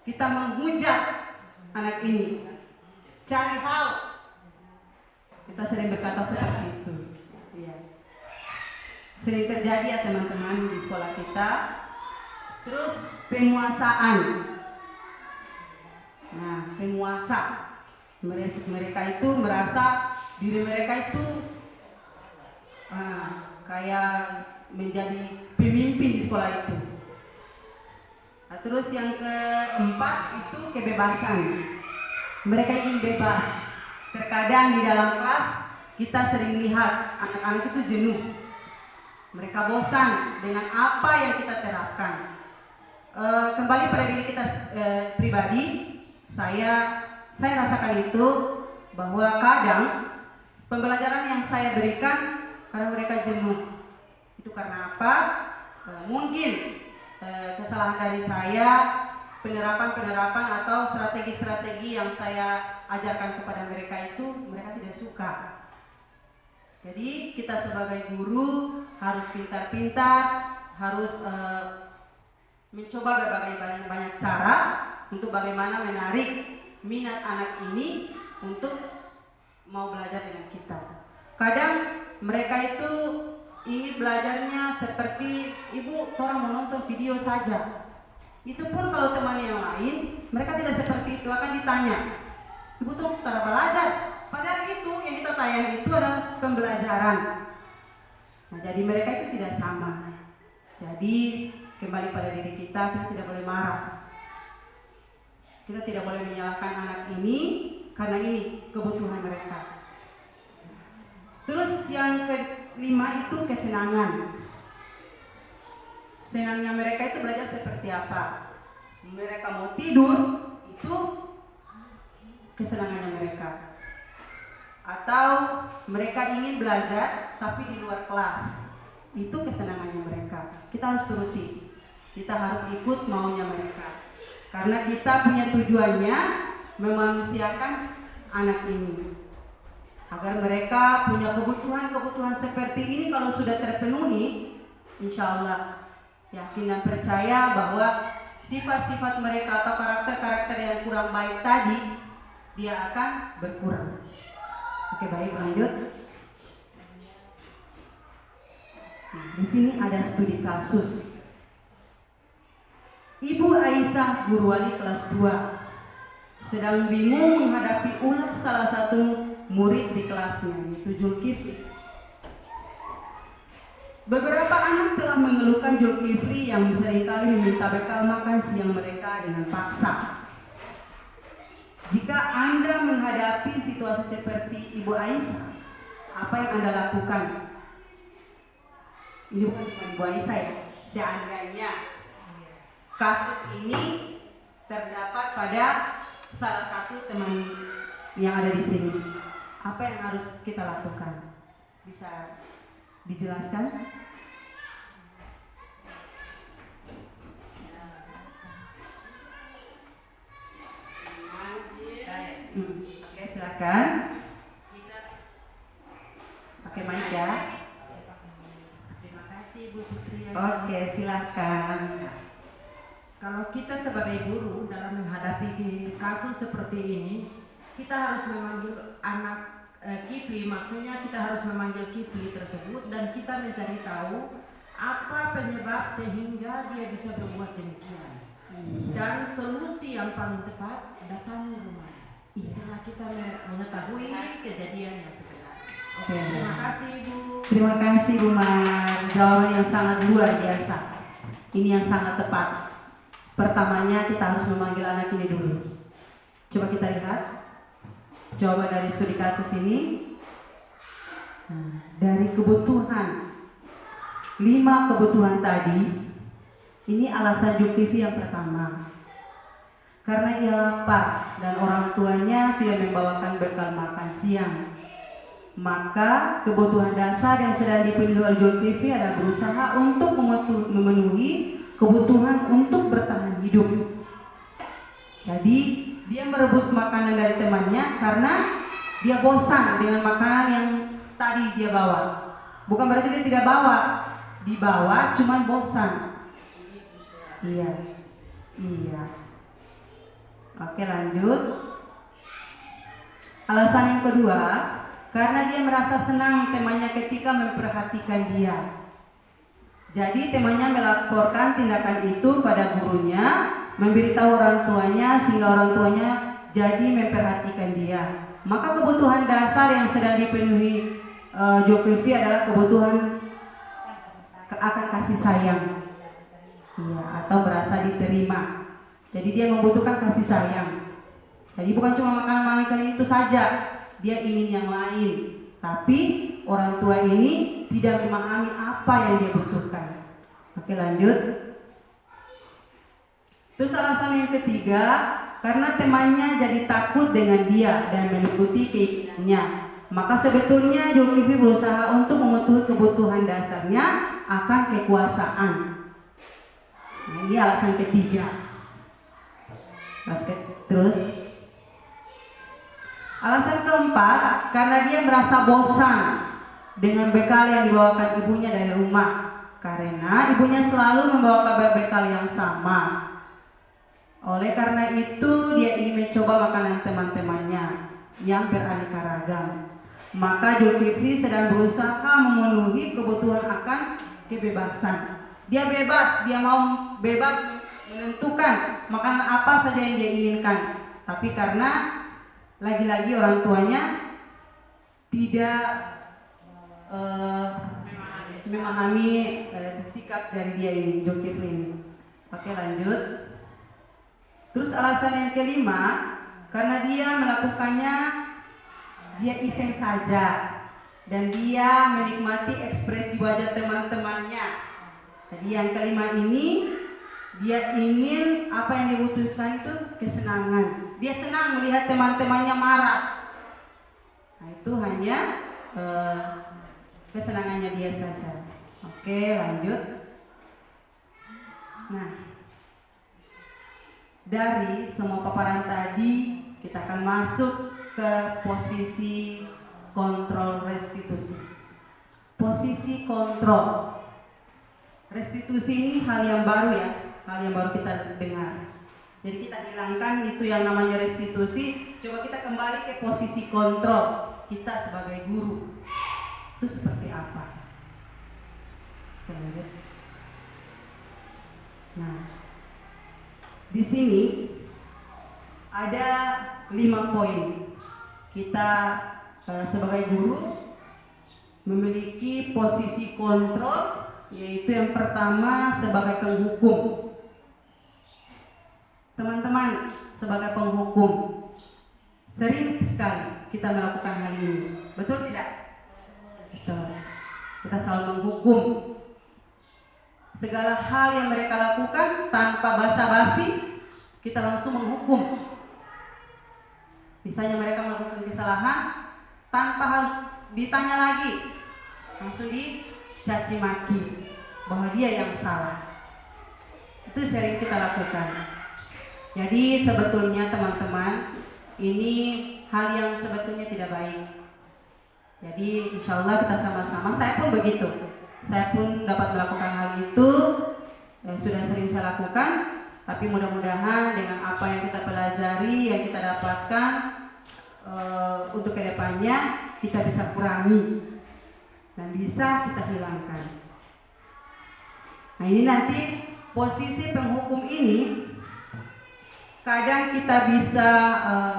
kita menghujat anak ini, cari hal. Kita sering berkata seperti itu. Ya. Sering terjadi ya teman-teman di sekolah kita. Terus penguasaan. Nah, penguasa. Mereka itu merasa diri mereka itu kayak menjadi pemimpin di sekolah itu. Nah, terus yang keempat itu kebebasan. Mereka ingin bebas. Terkadang di dalam kelas kita sering lihat anak-anak itu jenuh. Mereka bosan dengan apa yang kita terapkan. Kembali pada diri kita pribadi, saya rasakan itu, bahwa kadang pembelajaran yang saya berikan karena mereka jenuh. Itu karena apa? Mungkin kesalahan dari saya, penerapan atau strategi-strategi yang saya ajarkan kepada mereka itu mereka tidak suka. Jadi kita sebagai guru harus pintar-pintar, harus mencoba berbagai banyak cara untuk bagaimana menarik minat anak ini untuk mau belajar dengan kita. Kadang mereka itu ingin belajarnya seperti ibu, orang menonton video saja. Itu pun kalau teman yang lain, mereka tidak seperti itu, akan ditanya, ibu tuh cara belajar. Padahal itu yang kita tayang itu adalah pembelajaran. Nah, jadi mereka itu tidak sama. Jadi kembali pada diri kita tidak boleh marah. Kita tidak boleh menyalahkan anak ini karena ini kebutuhan mereka. Terus yang kelima itu kesenangan. Senangnya mereka itu belajar seperti apa? Mereka mau tidur itu kesenangannya mereka. Atau mereka ingin belajar tapi di luar kelas, itu kesenangannya mereka. Kita harus turuti, kita harus ikut maunya mereka, karena kita punya tujuannya memanusiakan anak ini, agar mereka punya kebutuhan-kebutuhan seperti ini. Kalau sudah terpenuhi, insya Allah yakin dan percaya bahwa sifat-sifat mereka atau karakter-karakter yang kurang baik tadi, dia akan berkurang. Oke, baik, lanjut. Nah, di sini ada studi kasus. Ibu Aisyah, guru wali kelas 2, sedang bingung menghadapi ulah salah satu murid di kelasnya, yaitu Zulkifli. Beberapa anak telah mengeluhkan Zulkifli yang seringkali meminta bekal makan siang mereka dengan paksa. Jika Anda menghadapi situasi seperti Ibu Aisyah, apa yang Anda lakukan? Ini bukan cuma Ibu Aisyah ya. Seandainya kasus ini terdapat pada salah satu teman yang ada di sini, apa yang harus kita lakukan? Bisa dijelaskan? Oke, silakan. Pakai mic ya. Terima kasih Bu Fitria. Oke, silakan. Kalau kita sebagai guru dalam menghadapi kasus seperti ini, kita harus memanggil anak Kifli, maksudnya kita harus memanggil Kifli tersebut dan kita mencari tahu apa penyebab sehingga dia bisa berbuat demikian. Dan solusi yang paling tepat, datangi rumah setelah kita mengetahui kejadian yang sebenarnya. Oke. Terima kasih Bu. Terima kasih Bu Mar. Jawaban yang sangat luar biasa. Ini yang sangat tepat. Pertamanya kita harus memanggil anak ini dulu. Coba kita lihat jawaban dari studi kasus ini. Nah, dari kebutuhan 5 kebutuhan tadi, ini alasan Zulkifli yang pertama. Karena ia lapar dan orang tuanya tidak membawakan bekal makan siang, maka kebutuhan dasar yang sedang dipenuhi oleh Zulkifli adalah berusaha untuk memenuhi kebutuhan untuk bertahan hidup. Jadi dia merebut makanan dari temannya karena dia bosan dengan makanan yang tadi dia bawa. Bukan berarti dia tidak bawa, dibawa cuman bosan. Iya. Oke, lanjut. Alasan yang kedua, karena dia merasa senang temannya ketika memperhatikan dia. Jadi temannya melaporkan tindakan itu pada gurunya, memberitahu orang tuanya sehingga orang tuanya jadi memperhatikan dia. Maka kebutuhan dasar yang sedang dipenuhi Zulkifli adalah kebutuhan akan kasih sayang. Iya, atau berasa diterima. Jadi dia membutuhkan kasih sayang. Jadi bukan cuma makanan-makanan itu saja, dia ingin yang lain. Tapi orang tua ini tidak memahami apa yang dia butuhkan. Oke, lanjut. Terus alasan yang ketiga, karena temannya jadi takut dengan dia dan mengikuti keinginannya. Maka sebetulnya Zulkifli berusaha untuk memenuhi kebutuhan dasarnya akan kekuasaan. Nah, ini alasan ketiga. Terus alasan keempat, karena dia merasa bosan dengan bekal yang dibawakan ibunya dari rumah, karena ibunya selalu membawa bekal yang sama. Oleh karena itu dia ingin mencoba makanan teman-temannya yang beraneka ragam. Maka Zulkifli sedang berusaha memenuhi kebutuhan akan kebebasan. Dia bebas, dia mau bebas menentukan makanan apa saja yang dia inginkan. Tapi karena lagi-lagi orang tuanya tidak memahami sikap dari dia ini, Zulkifli ini. Oke, lanjut. Terus alasan yang kelima, karena dia melakukannya dia iseng saja dan dia menikmati ekspresi wajah teman-temannya. Jadi yang kelima ini, dia ingin apa yang dibutuhkan itu kesenangan. dia senang melihat teman-temannya marah. Nah, itu hanya kesenangannya dia saja. Oke, lanjut. Nah, dari semua paparan tadi kita akan masuk ke posisi kontrol restitusi. Posisi kontrol restitusi ini hal yang baru ya, hal yang baru kita dengar. Jadi kita hilangkan itu yang namanya restitusi, coba kita kembali ke posisi kontrol kita sebagai guru. Itu seperti apa? Lanjut. Nah, di sini ada 5 poin. Kita sebagai guru memiliki posisi kontrol, yaitu yang pertama sebagai penghukum. Teman-teman, sebagai penghukum sering sekali kita melakukan hal ini, betul tidak? Betul. Kita selalu menghukum segala hal yang mereka lakukan tanpa basa-basi, kita langsung menghukum. Misalnya mereka melakukan kesalahan tanpa harus ditanya lagi, langsung dicaci maki bahwa dia yang salah. Itu sering kita lakukan. Jadi sebetulnya teman-teman, ini hal yang sebetulnya tidak baik. Jadi insya Allah kita sama-sama, saya pun begitu. Saya pun dapat melakukan hal itu, sudah sering saya lakukan. Tapi mudah-mudahan dengan apa yang kita pelajari, yang kita dapatkan untuk kedepannya, kita bisa kurangi dan bisa kita hilangkan. Nah, ini nanti posisi penghukum ini kadang kita bisa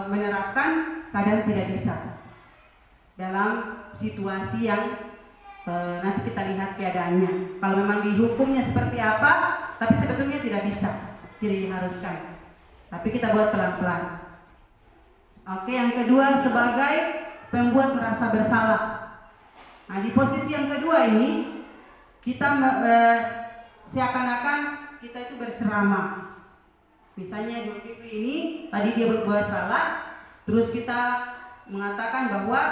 menerapkan, kadang tidak bisa. Dalam situasi yang nanti kita lihat keadaannya. Kalau memang dihukumnya seperti apa, tapi sebetulnya tidak bisa, tidak diharuskan. Tapi kita buat pelan-pelan. Oke, yang kedua sebagai pembuat merasa bersalah. Nah, di posisi yang kedua ini kita seakan-akan kita itu berceramah. Misalnya Zulkifli ini tadi dia berbuat salah, terus kita mengatakan bahwa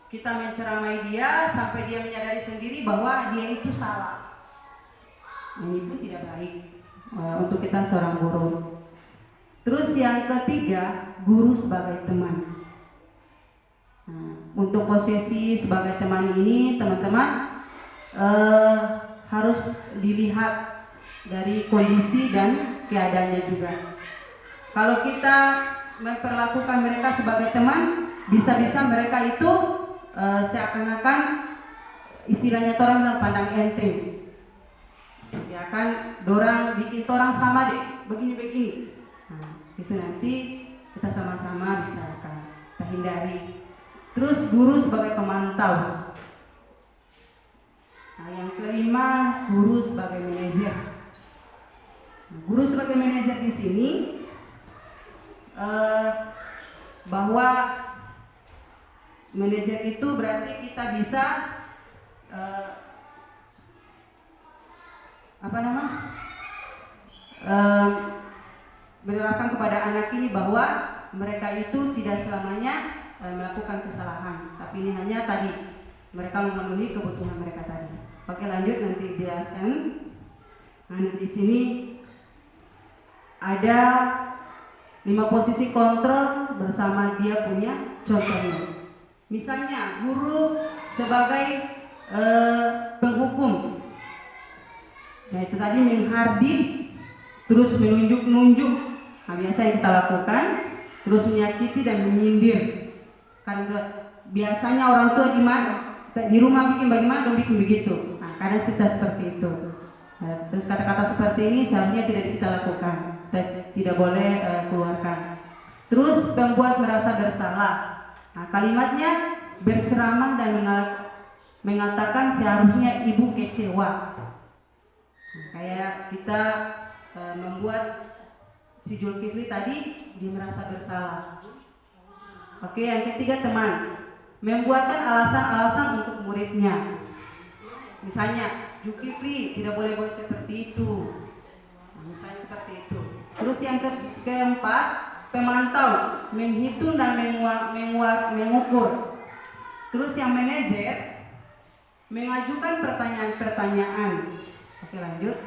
kita menceramai dia sampai dia menyadari sendiri bahwa dia itu salah. Ini pun tidak baik untuk kita seorang guru. Terus yang ketiga, guru sebagai teman. Nah, untuk posisi sebagai teman ini, teman-teman harus dilihat dari kondisi dan keadaannya juga. Kalau kita memperlakukan mereka sebagai teman, bisa-bisa mereka itu seakan-akan istilahnya orang bilang pandang enteng. Ya kan, dorang bikin orang sama deh, begini-begini. Nah, itu nanti kita sama-sama bicarakan, kita hindari. Terus guru sebagai pemantau. Nah, yang kelima, guru sebagai manajer. Nah, guru sebagai manajer di sini bahwa manajer itu berarti kita bisa menerapkan kepada anak ini bahwa mereka itu tidak selamanya melakukan kesalahan, tapi ini hanya tadi mereka memenuhi kebutuhan mereka tadi. Oke, lanjut nanti dijelaskan. Nah, di sini ada 5 posisi kontrol bersama dia punya contohnya. Misalnya guru sebagai penghukum. Nah, itu tadi menghardik, terus menunjuk-nunjuk. Nah, biasa yang kita lakukan, terus menyakiti dan menyindir. Karena biasanya orang tua di rumah bikin bagaimana, dong bikin begitu. Nah, kadang kita seperti itu. Nah, terus kata-kata seperti ini seharusnya tidak kita lakukan, tidak boleh keluarkan. Terus membuat merasa bersalah. Nah, kalimatnya berceramah dan mengatakan seharusnya ibu kecewa. Nah, kayak kita membuat si Zulkifli tadi dia merasa bersalah. Oke, yang ketiga teman, membuatkan alasan-alasan untuk muridnya. Misalnya Zulkifli tidak boleh buat seperti itu. Nah, misalnya seperti itu. Terus yang keempat, pemantau, menghitung dan mengukur. Terus yang manajer, mengajukan pertanyaan-pertanyaan. Oke, lanjut.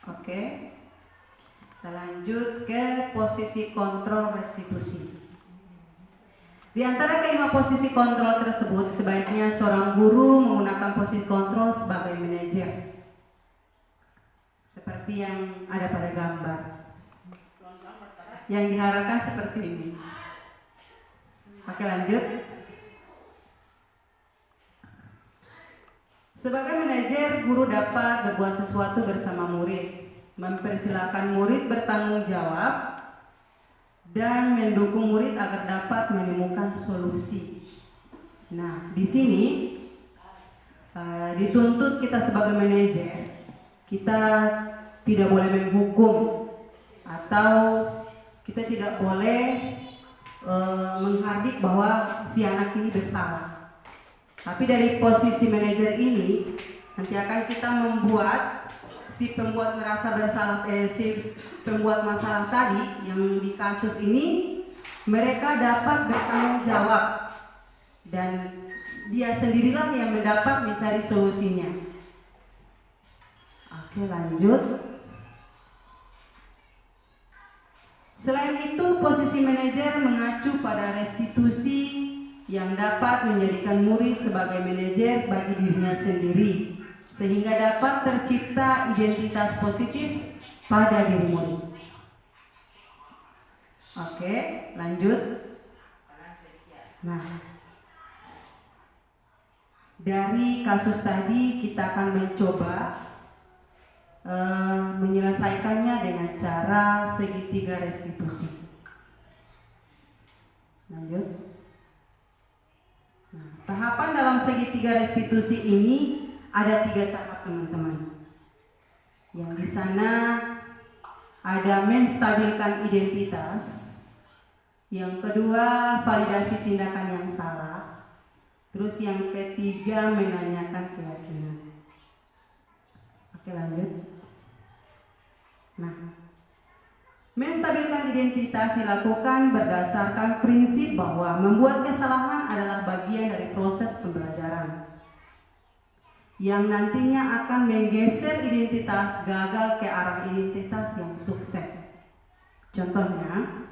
Oke. Kita lanjut ke posisi kontrol restitusi. Di antara kelima posisi kontrol tersebut, sebaiknya seorang guru menggunakan posisi kontrol sebagai manajer. Seperti yang ada pada gambar. Yang diharapkan seperti ini. Oke, lanjut. Sebagai manajer, guru dapat berbuat sesuatu bersama murid, mempersilahkan murid bertanggung jawab, dan mendukung murid agar dapat menemukan solusi. Nah, di sini dituntut kita sebagai manajer, kita tidak boleh menghukum atau kita tidak boleh menghardik bahwa si anak ini bersalah. Tapi dari posisi manajer ini nanti akan kita membuat si pembuat merasa bersalah, si pembuat masalah tadi yang di kasus ini, mereka dapat bertanggung jawab dan dia sendirilah yang mendapat mencari solusinya. Oke, lanjut. Selain itu, posisi manajer mengacu pada restitusi yang dapat menjadikan murid sebagai manajer bagi dirinya sendiri, sehingga dapat tercipta identitas positif pada diri murid. Oke, lanjut. Nah, dari kasus tadi kita akan mencoba menyelesaikannya dengan cara segitiga restitusi. Lanjut. Nah, tahapan dalam segitiga restitusi ini ada 3 tahap, teman-teman. Yang di sana ada menstabilkan identitas, yang kedua validasi tindakan yang salah, terus yang ketiga menanyakan keyakinan. Oke, lanjut. Nah, menstabilkan identitas dilakukan berdasarkan prinsip bahwa membuat kesalahan adalah bagian dari proses pembelajaran yang nantinya akan menggeser identitas gagal ke arah identitas yang sukses. Contohnya,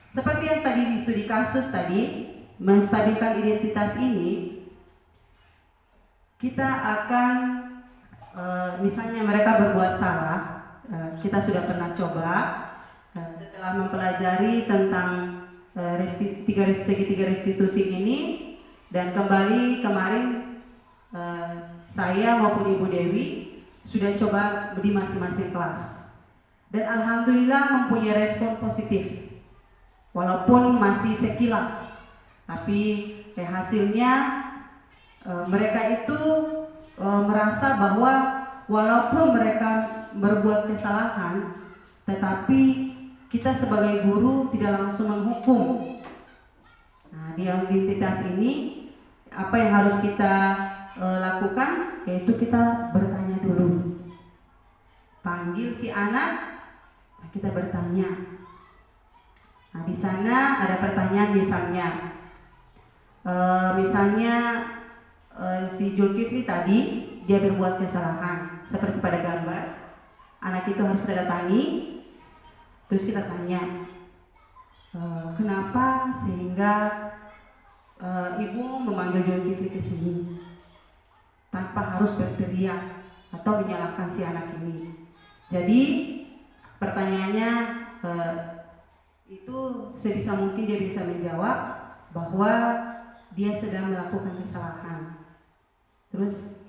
seperti yang tadi di studi kasus tadi, menstabilkan identitas ini, kita akan misalnya mereka berbuat salah, kita sudah pernah coba. Setelah mempelajari tentang tiga restitusi ini, dan kembali kemarin saya maupun Ibu Dewi sudah coba di masing-masing kelas, dan alhamdulillah mempunyai respon positif, walaupun masih sekilas, tapi hasilnya mereka itu merasa bahwa walaupun mereka berbuat kesalahan, tetapi kita sebagai guru tidak langsung menghukum. Nah, di identitas ini apa yang harus kita lakukan, yaitu kita bertanya dulu. Panggil si anak, kita bertanya. Nah, di sana ada pertanyaan misalnya, si Zulkifli tadi dia berbuat kesalahan seperti pada gambar. Anak itu harus kita datangi. Terus kita tanya, kenapa sehingga ibu memanggil Zulkifli ke sini tanpa harus berteriak atau menyalahkan si anak ini. Jadi pertanyaannya itu sebisa mungkin dia bisa menjawab bahwa dia sedang melakukan kesalahan. Terus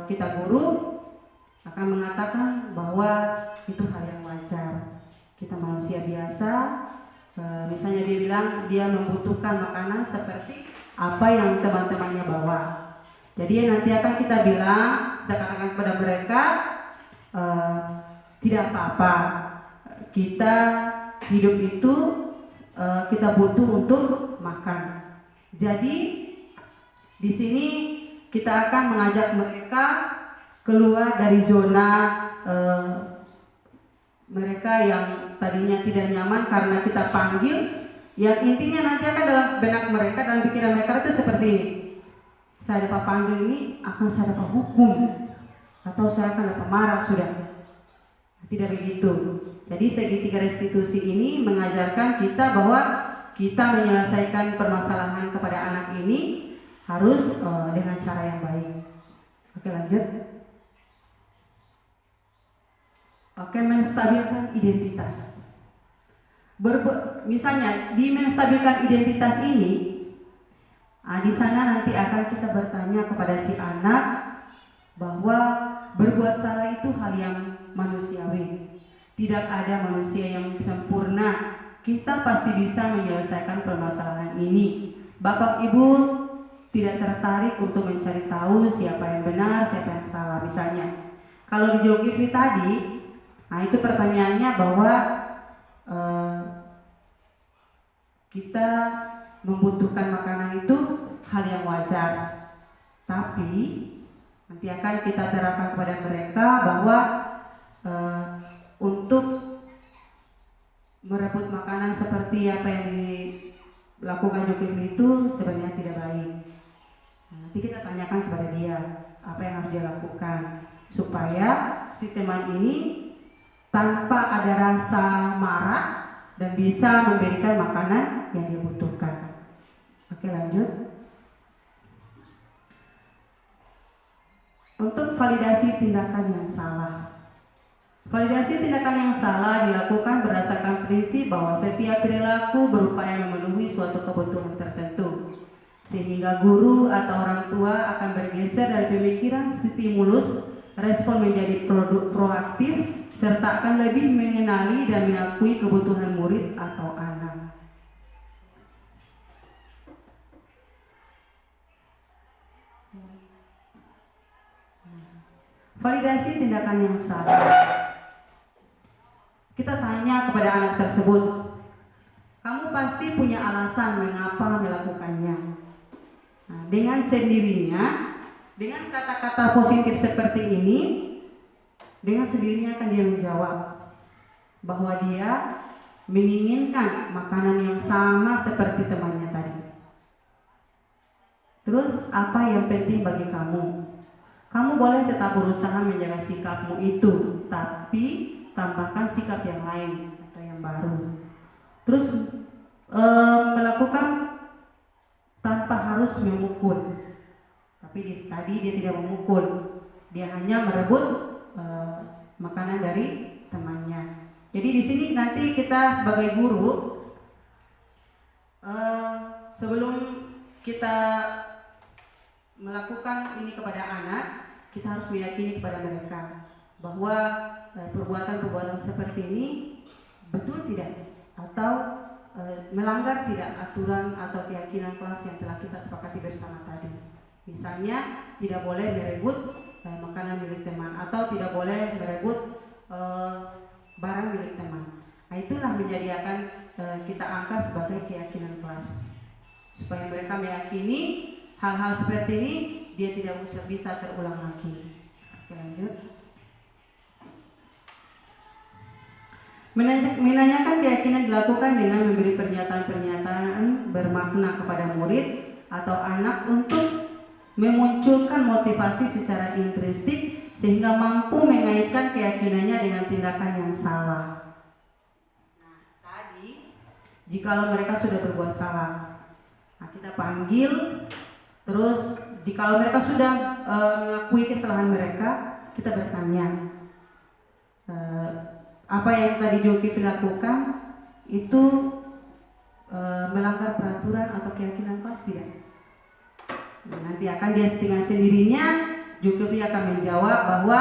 kita guru akan mengatakan bahwa itu hal yang wajar. Kita manusia biasa, misalnya dia bilang dia membutuhkan makanan seperti apa yang teman-temannya bawa. Jadi nanti akan kita bilang, kita katakan kepada mereka, tidak apa-apa. Kita hidup itu kita butuh untuk makan. Jadi di sini kita akan mengajak mereka keluar dari zona mereka yang tadinya tidak nyaman karena kita panggil, yang intinya nanti akan dalam benak mereka, dalam pikiran mereka itu seperti ini. Saya dapat panggil ini akan saya dapat hukum atau saya akan dapat marah sudah. Tidak begitu. Jadi segitiga restitusi ini mengajarkan kita bahwa kita menyelesaikan permasalahan kepada anak ini harus dengan cara yang baik. Oke, lanjut. Oke, menstabilkan identitas. Misalnya di menstabilkan identitas ini, di sana nanti akan kita bertanya kepada si anak bahwa berbuat salah itu hal yang manusiawi. Tidak ada manusia yang sempurna. Kita pasti bisa menyelesaikan permasalahan ini. Bapak Ibu tidak tertarik untuk mencari tahu siapa yang benar, siapa yang salah. Misalnya, kalau di Zulkifli tadi, itu pertanyaannya bahwa kita membutuhkan makanan itu hal yang wajar. Tapi nanti akan kita terapkan kepada mereka bahwa untuk merebut makanan seperti apa yang dilakukan Zulkifli itu sebenarnya tidak baik. Nanti kita tanyakan kepada dia apa yang harus dia lakukan supaya si teman ini tanpa ada rasa marah dan bisa memberikan makanan yang dia butuhkan. Oke, lanjut. Untuk validasi tindakan yang salah. Validasi tindakan yang salah dilakukan berdasarkan prinsip bahwa setiap perilaku berupaya memenuhi suatu kebutuhan tertentu, sehingga guru atau orang tua akan bergeser dari pemikiran stimulus respon menjadi proaktif, serta akan lebih mengenali dan mengakui kebutuhan murid atau anak. Validasi tindakan yang salah. Kita tanya kepada anak tersebut, kamu pasti punya alasan mengapa melakukannya. Dengan sendirinya, dengan kata-kata positif seperti ini, dengan sendirinya akan dia menjawab bahwa dia menginginkan makanan yang sama seperti temannya tadi. Terus apa yang penting bagi kamu? Kamu boleh tetap berusaha menjaga sikapmu itu, tapi tambahkan sikap yang lain atau yang baru. Terus melakukan tanpa harus memukul. Tapi tadi dia tidak memukul, dia hanya merebut makanan dari temannya. Jadi di sini nanti kita sebagai guru sebelum kita melakukan ini kepada anak, kita harus meyakini kepada mereka bahwa perbuatan-perbuatan seperti ini betul tidak atau melanggar tidak aturan atau keyakinan kelas yang telah kita sepakati bersama tadi. Misalnya tidak boleh merebut makanan milik teman atau tidak boleh merebut barang milik teman. Itulah menjadi akan kita angkat sebagai keyakinan kelas supaya mereka meyakini hal-hal seperti ini dia tidak bisa terulang lagi. Oke, lanjut. Menanyakan keyakinan dilakukan dengan memberi pernyataan-pernyataan bermakna kepada murid atau anak untuk memunculkan motivasi secara intrinsik sehingga mampu mengaitkan keyakinannya dengan tindakan yang salah. Nah, tadi jikalau mereka sudah berbuat salah, kita panggil. Terus jikalau mereka sudah mengakui kesalahan mereka, kita bertanya, apa yang tadi Zulkifli lakukan itu melanggar peraturan atau keyakinan kelas tidak? Nanti akan dia dengan sendirinya Zulkifli akan menjawab bahwa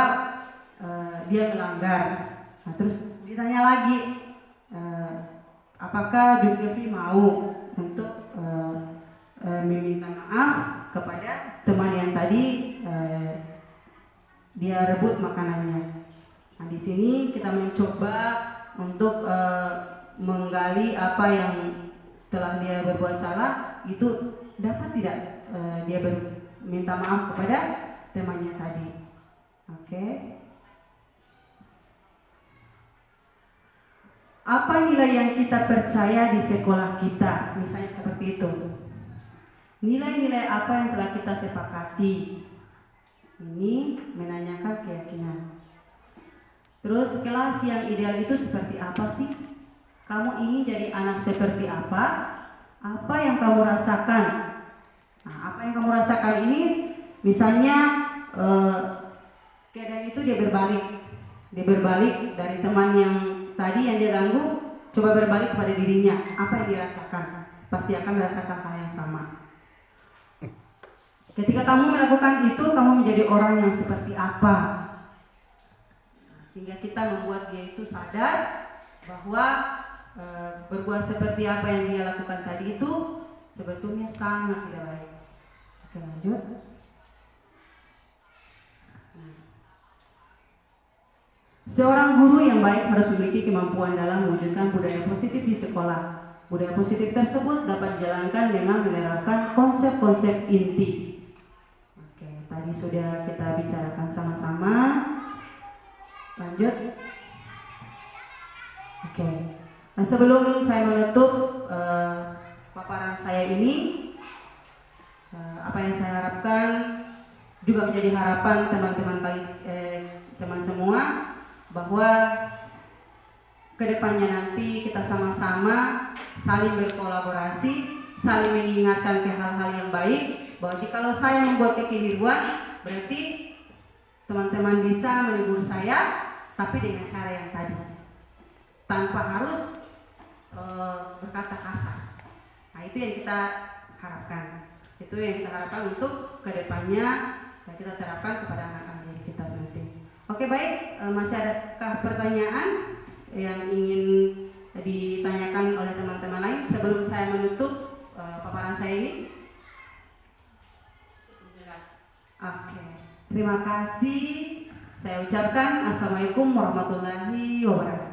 dia melanggar. Nah, terus ditanya lagi, apakah Zulkifli mau untuk meminta maaf kepada teman yang tadi dia rebut makanannya. Nah, di sini kita mencoba untuk menggali apa yang telah dia berbuat salah itu dapat tidak dia minta maaf kepada temannya tadi. Oke. Apa nilai yang kita percaya di sekolah kita? Misalnya seperti itu. Nilai-nilai apa yang telah kita sepakati? Ini menanyakan keyakinan. Terus kelas yang ideal itu seperti apa sih? Kamu ingin jadi anak seperti apa? Apa yang kamu rasakan? Nah, apa yang kamu rasakan ini, misalnya keadaan itu dia berbalik dari teman yang tadi yang dia ganggu, coba berbalik kepada dirinya. Apa yang dia rasakan? Pasti akan merasakan hal yang sama. Ketika kamu melakukan itu, kamu menjadi orang yang seperti apa? Sehingga kita membuat dia itu sadar bahwa berbuat seperti apa yang dia lakukan tadi itu sebetulnya sangat tidak baik. Oke, lanjut. Seorang guru yang baik harus memiliki kemampuan dalam mewujudkan budaya positif di sekolah. Budaya positif tersebut dapat dijalankan dengan menerapkan konsep-konsep inti. Oke, tadi sudah kita bicarakan sama-sama. Lanjut. Oke. Nah, sebelum saya menutup paparan saya ini, apa yang saya harapkan juga menjadi harapan teman semua, bahwa kedepannya nanti kita sama-sama saling berkolaborasi, saling mengingatkan ke hal-hal yang baik, bahwa jikalau saya membuat kekeliruan, berarti teman-teman bisa menegur saya, tapi dengan cara yang tadi, tanpa harus berkata kasar. Nah, itu yang kita harapkan. Itu yang kita harapkan untuk kedepannya yang kita terapkan kepada anak-anak kita nanti. Oke, baik. Masih adakah pertanyaan yang ingin ditanyakan oleh teman-teman lain sebelum saya menutup paparan saya ini? Oke. Terima kasih. Saya ucapkan Assalamualaikum warahmatullahi wabarakatuh.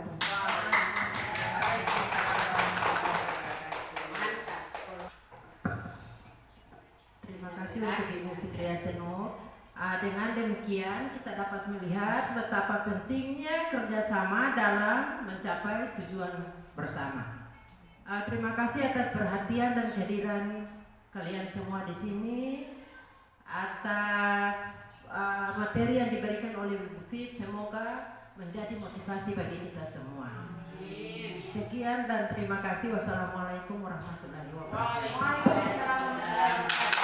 Terima kasih untuk Ibu Fitria Senur. Dengan demikian kita dapat melihat betapa pentingnya kerjasama dalam mencapai tujuan bersama. Terima kasih atas perhatian dan kehadiran kalian semua di sini, atas materi yang diberikan oleh Ibu Fit. Semoga menjadi motivasi bagi kita semua. Sekian dan terima kasih. Wassalamualaikum warahmatullahi wabarakatuh.